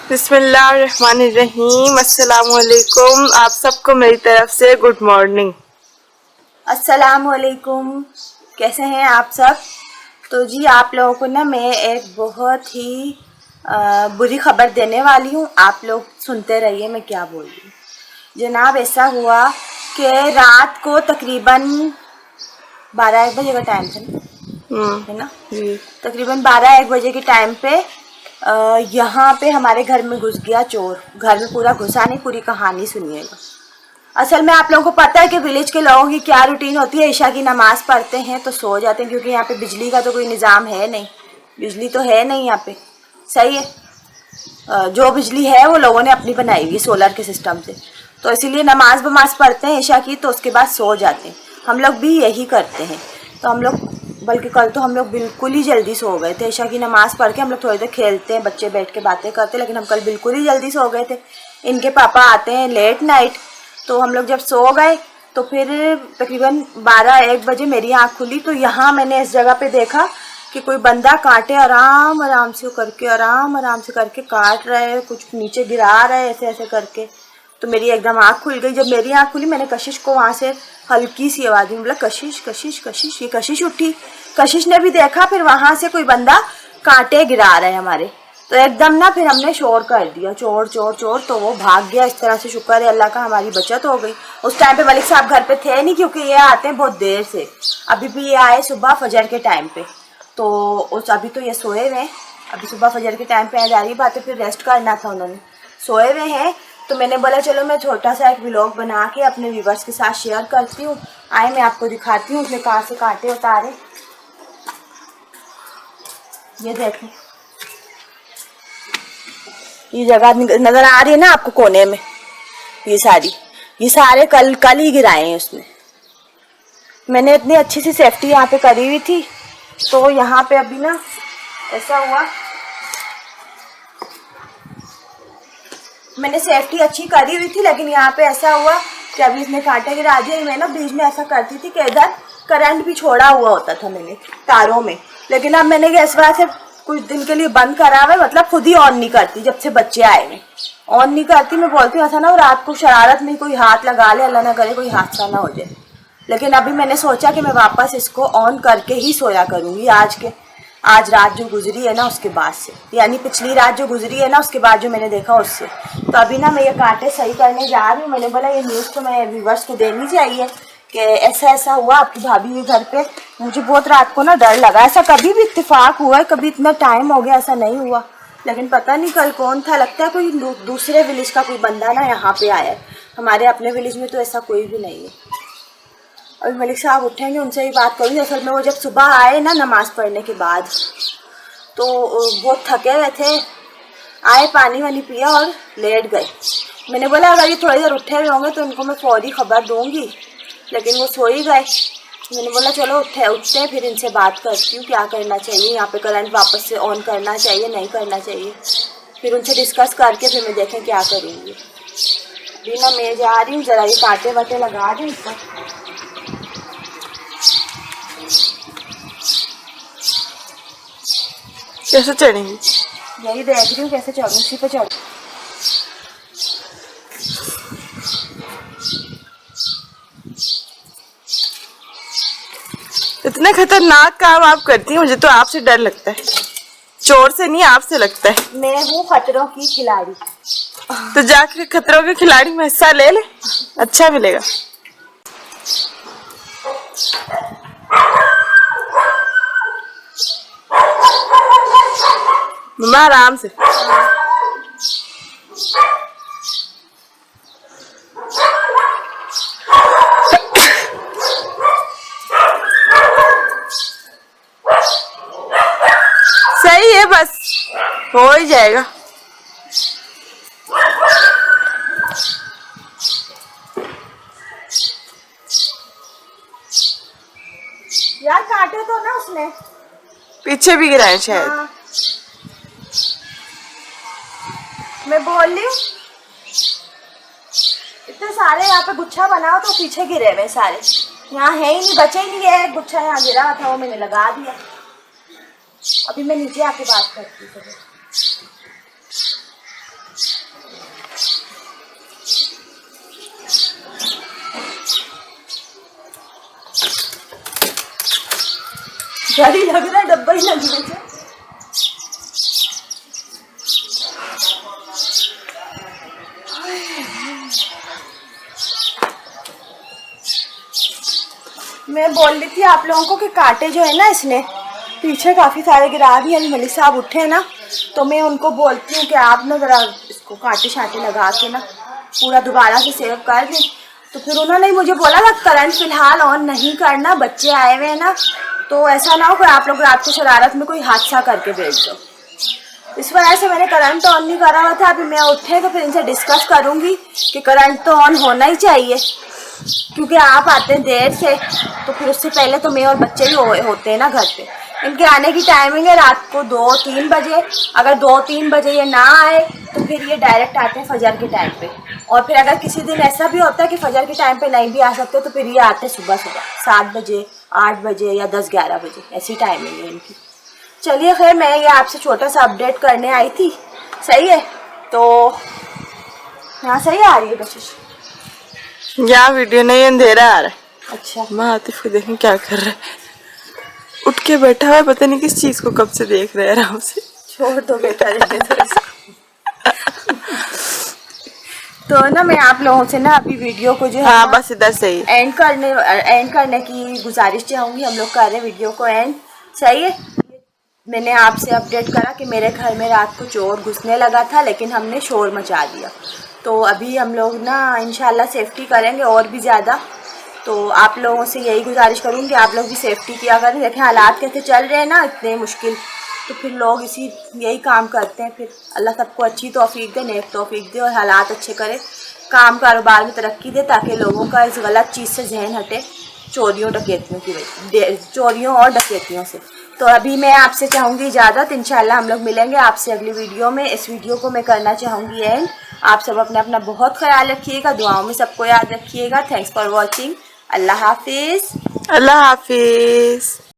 बिस्मिल्लाहिर्रहमानिर्रहीम। अस्सलामुअलैकुम। आप सबको मेरी तरफ से गुड मॉर्निंग। अस्सलामुअलैकुम। कैसे हैं आप सब? तो जी आप लोगों को ना मैं एक बहुत ही बुरी खबर देने वाली हूँ। आप लोग सुनते रहिए मैं क्या बोल रही हूँ। जनाब ऐसा हुआ कि रात को तकरीबन 12-1 बजे का टाइम था ना, है ना? जी। तकरीबन 12-1 बजे के टाइम पे यहाँ पे हमारे घर में घुस गया चोर। घर में पूरा घुसा नहीं, पूरी कहानी सुनिएगा। असल में आप लोगों को पता है कि विलेज के लोगों की क्या रूटीन होती है। ईशा की नमाज़ पढ़ते हैं तो सो जाते हैं, क्योंकि यहाँ पे बिजली का तो कोई निज़ाम है नहीं। बिजली तो है नहीं यहाँ पे, सही है। जो बिजली है वो लोगों ने अपनी बनाई हुई सोलर के सिस्टम से, तो इसीलिए नमाज बमाज पढ़ते हैं ईशा की, तो उसके बाद सो जाते हैं। हम लोग भी यही करते हैं। तो हम लोग, बल्कि कल तो हम लोग बिल्कुल ही जल्दी सो गए थे। ईशा की नमाज़ पढ़ के हम लोग थोड़ी देर खेलते हैं, बच्चे बैठ के बातें करते हैं, लेकिन हम कल बिल्कुल ही जल्दी सो गए थे। इनके पापा आते हैं लेट नाइट, तो हम लोग जब सो गए तो फिर तकरीबन 12-1 बजे मेरी आँख खुली, तो यहाँ मैंने इस जगह पे देखा कि कोई बंदा कांटे आराम आराम से करके काट रहा है, कुछ नीचे गिरा रहा है ऐसे ऐसे करके। तो मेरी एकदम आँख खुल गई। जब मेरी आँख खुली मैंने कशिश को वहाँ से हल्की सी आवाज़ में बोला, कशिश कशिश कशिश। ये कशिश उठी, कशिश ने भी देखा, फिर वहाँ से कोई बंदा कांटे गिरा रहा है हमारे। तो एकदम ना फिर हमने शोर कर दिया, चोर चोर चोर। तो वो भाग गया। इस तरह से शुक्र है अल्लाह का हमारी बचत हो गई। उस टाइम पे मलिक साहब घर पे थे नहीं, क्योंकि ये आते हैं बहुत देर से। अभी भी ये आए सुबह फजर के टाइम पे, तो उस अभी तो ये सोए हुए हैं। अभी सुबह फजर के टाइम पे आ जा रही बात है, फिर रेस्ट करना था उन्होंने, सोए हुए हैं। तो मैंने बोला चलो मैं छोटा सा एक व्लॉग बना के अपने व्यूवर्स के साथ शेयर करती हूँ। आए मैं आपको दिखाती हूँ उसने कहाँ से कांटे उतारे। ये देखें, ये जगह नजर आ रही है ना आपको कोने में, ये सारे कल ही गिराए हैं उसने। मैंने इतनी अच्छी सी सेफ्टी यहाँ पे करी हुई थी, तो यहाँ पे अभी ना ऐसा हुआ, मैंने सेफ्टी अच्छी करी हुई थी, लेकिन यहाँ पे ऐसा हुआ कि अभी इसने कांटे गिरा दिया। मैं ना बीच में ऐसा करती थी कि इधर करंट भी छोड़ा हुआ होता था मैंने तारों में, लेकिन अब मैंने गैस वाला से कुछ दिन के लिए बंद करा हुआ है। मतलब खुद ही ऑन नहीं करती, जब से बच्चे आए हैं ऑन नहीं करती। मैं बोलती हूँ ऐसा ना रात को शरारत में कोई हाथ लगा ले, अल्लाह ना करे कोई हादसा ना हो जाए। लेकिन अभी मैंने सोचा कि मैं वापस इसको ऑन करके ही सोया करूँगी। आज रात जो गुजरी है ना उसके बाद से, यानी पिछली रात जो गुजरी है ना उसके बाद जो मैंने देखा उससे। तो अभी ना मैं ये कांटे सही करने जा रही हूँ। मैंने बोला ये न्यूज़ तो मैं व्यूवर्स को देनी चाहिए कि ऐसा हुआ आपकी भाभी के घर पे। मुझे बहुत रात को ना डर लगा। ऐसा कभी भी इत्तेफाक हुआ है, कभी इतना टाइम हो गया ऐसा नहीं हुआ, लेकिन पता नहीं कल कौन था। लगता है कोई दूसरे विलेज का कोई बंदा ना यहाँ पे आया है। हमारे अपने विलेज में तो ऐसा कोई भी नहीं है। अभी मलिक साहब उठेंगे, उनसे ही बात करूँगी। असल में वो जब सुबह आए ना नमाज़ पढ़ने के बाद, तो बहुत थके हुए थे, आए पानी वानी पिया और लेट गए। मैंने बोला अगर ये थोड़ी देर उठे हुए होंगे तो इनको मैं फौरी खबर दूंगी, लेकिन वो सो ही गए। मैंने बोला चलो उठते हैं फिर इनसे बात करती हूँ क्या करना चाहिए, यहाँ पे करंट वापस से ऑन करना चाहिए नहीं करना चाहिए। फिर उनसे डिस्कस करके फिर मैं देखें क्या करूँगी। अभी ना मैं जा रही हूँ, ज़रा ये कांटे वाटे लगा दूँ इसका। कैसे चढ़ेंगी? यही देख रही हूँ कैसे चढ़ूँ, उसी पे चढ़ूँ। इतना खतरनाक काम आप करती हैं, मुझे तो आपसे डर लगता है। चोर से नहीं, आपसे लगता है। मैं हूँ खतरों की खिलाड़ी। तो जाके खतरों के खिलाड़ी में हिस्सा ले ले, अच्छा मिलेगा। मम्मा आराम से। सही है, बस हो ही जाएगा। यार काटे तो ना उसने, पीछे भी गिराए शायद। हाँ। मैं बोल रही हूँ इतने सारे यहाँ पे गुच्छा बनाओ तो पीछे गिरे हुए सारे, यहाँ है ही नहीं, बचे ही नहीं है। एक गुच्छा यहाँ गिरा था वो मैंने लगा दिया। अभी मैं नीचे आके बात करती हूँ। डर ही लग रहा है, डब्बा ही लग रहा है। मैं बोल रही थी आप लोगों को कि कांटे जो है ना इसने पीछे काफ़ी सारे गिरा दिए। मलिक साहब उठे ना तो मैं उनको बोलती हूँ कि आप ना ज़रा इसको कांटे शांटे लगा के ना पूरा दोबारा से सेव कर दें। तो फिर उन्होंने मुझे बोला था करंट फिलहाल ऑन नहीं करना, बच्चे आए हुए हैं ना, तो ऐसा ना हो कि आप लोग रात को शरारत में कोई हादसा करके भेज दो। इस वजह से मैंने करंट ऑन नहीं करा हुआ था। अभी मैं उठे तो फिर इनसे डिस्कस करूँगी कि करंट तो ऑन होना ही चाहिए, क्योंकि आप आते हैं देर से, तो फिर उससे पहले तो मैं और बच्चे भी होते हैं ना घर पे। इनके आने की टाइमिंग है रात को 2-3 बजे। अगर 2-3 बजे ये ना आए तो फिर ये डायरेक्ट आते हैं फजर के टाइम पे। और फिर अगर किसी दिन ऐसा भी होता है कि फजर के टाइम पे नहीं भी आ सकते तो फिर ये आते हैं सुबह 7 बजे, 8 बजे या 10-11 बजे, ऐसी टाइमिंग है इनकी। चलिए खैर, मैं ये आपसे छोटा सा अपडेट करने आई थी। सही है? तो हाँ सही आ रही है कशिश? यहाँ वीडियो नहीं, अंधेरा आ रहा है। अच्छा, मैं आतिफ को देखें क्या कर रहा है, उठ के बैठा हुआ है, पता नहीं किस चीज को कब से देख रहे हैं आराम से। छोड़ दो बेटा रहने दो इसको। तो ना मैं आप लोगों से ना अभी वीडियो को जो है हाँ ना बस इधर से ही एंड करने की गुजारिश चाहूँगी। हम लोग कर रहे हैं वीडियो को एंड। सही है? मैंने आपसे अपडेट करा कि मेरे घर में रात को चोर घुसने लगा था, लेकिन हमने शोर मचा दिया। तो अभी हम लोग ना इंशाल्लाह सेफ्टी करेंगे और भी ज़्यादा। तो आप लोगों से यही गुजारिश करूँगी आप लोग भी सेफ्टी किया करें। देखें हालात कैसे चल रहे हैं ना, इतने मुश्किल, तो फिर लोग यही काम करते हैं। फिर अल्लाह सबको अच्छी तौफीक दे, नेक तौफीक दे और हालात अच्छे करे, काम कारोबार में तरक्की दे, ताकि लोगों का इस गलत चीज़ से जहन हटे, चोरियों और डकैतियों से। तो अभी मैं आपसे चाहूँगी इजाज़त। इंशाल्लाह हम लोग मिलेंगे आपसे अगली वीडियो में। इस वीडियो को मैं करना चाहूँगी एंड। आप सब अपना बहुत ख्याल रखिएगा, दुआओं में सबको याद रखिएगा। Thanks for watching. अल्लाह हाफिज़। अल्लाह हाफिज।